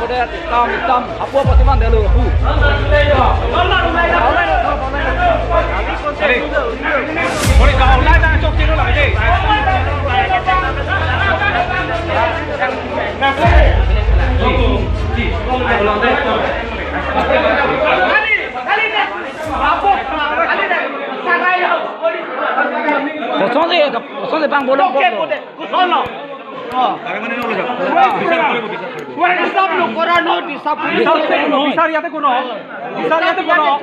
Bangladesh Islam apa Pasiman Delu hu Boleh kau online dan cok sini lah je. Kosong bang bolong bolong. Bagaimana ini urusan? Bisa boleh bisa. Wala stop lo Quran ho di stop. Bisa lihat kono. Bisa lihat kono.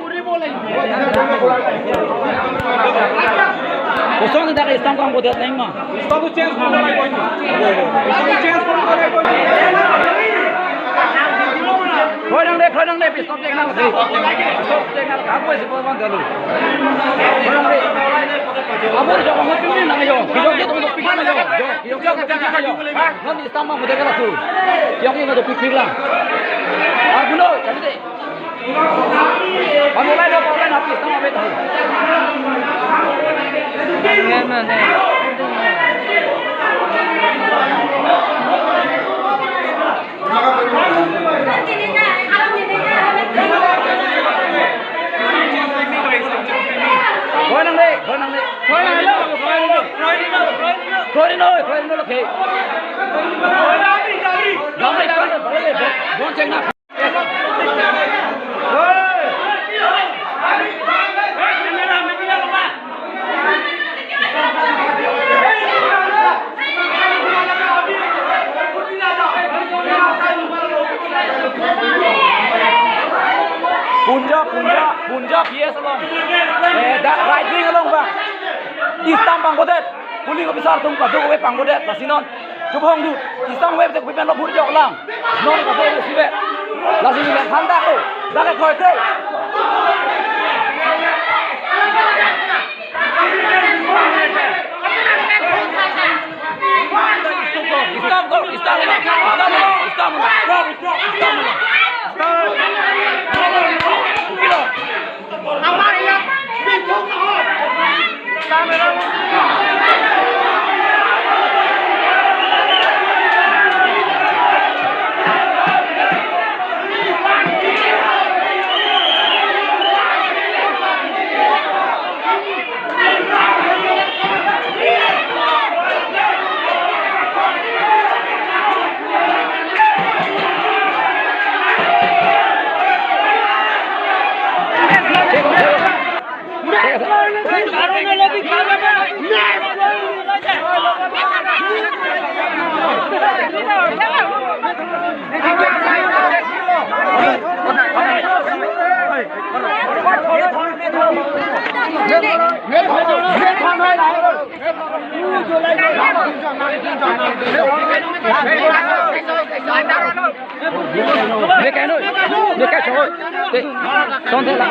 Kosong dah Islam bang boleh naik mah. Islam tu change kono lagi kono. Islam change kono lagi kono. Khoi nang deh, stop cek nang deh. Stop cek nang, aku sih Pasiman Delu. Khoi nang deh. Apa ni jawab macam ni nang yo. Hidup dia tu untuk pikir nang yo. Hidup dia macam ni yo. Nanti Islam bang boleh kalau tu. Yang ni untuk pikir lah. Arguno, jadi deh. Online nanti Islam apa tahu. Khoi nang deh. Khoi đi nơi là kì. Gom đi, bon cek nak. Punjab yes along. Right wing along bang. Islam bang bodet. Kuning besar tung ka dogo we pang bodet lasinon. Coba hong du. Islam we te kuipen lo bur jok lang. Non ka dogo sibe. Lasini le khanda ko. Dale khoi te. Để cái số để xong thế là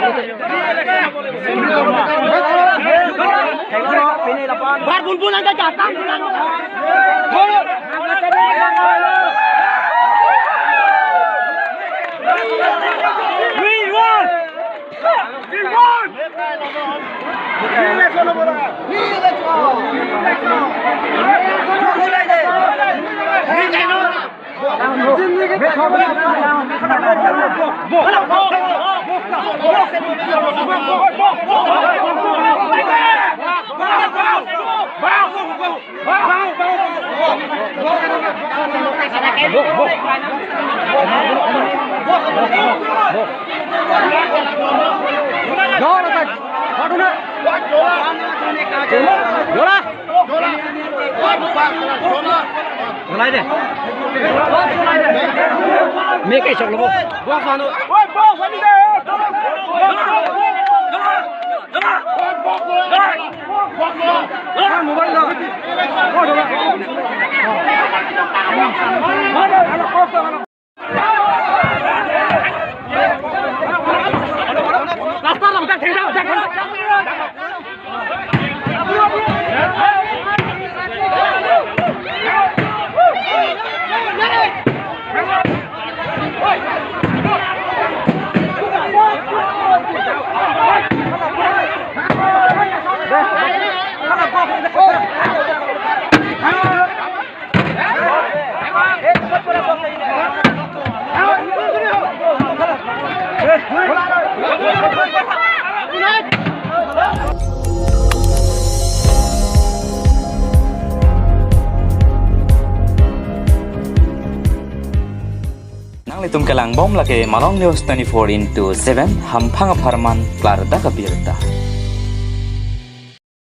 Bar bulbul anda jatah. Make it chaklo. Buang sano. Oi, buang sani deh. Mobile dah. Mana anak kosong anak. Lastar lah, jangan tinggal, jangan. Cepat ni tum kelang bom lake Malong News 24/7 ham phanga pharman klar da ka birta.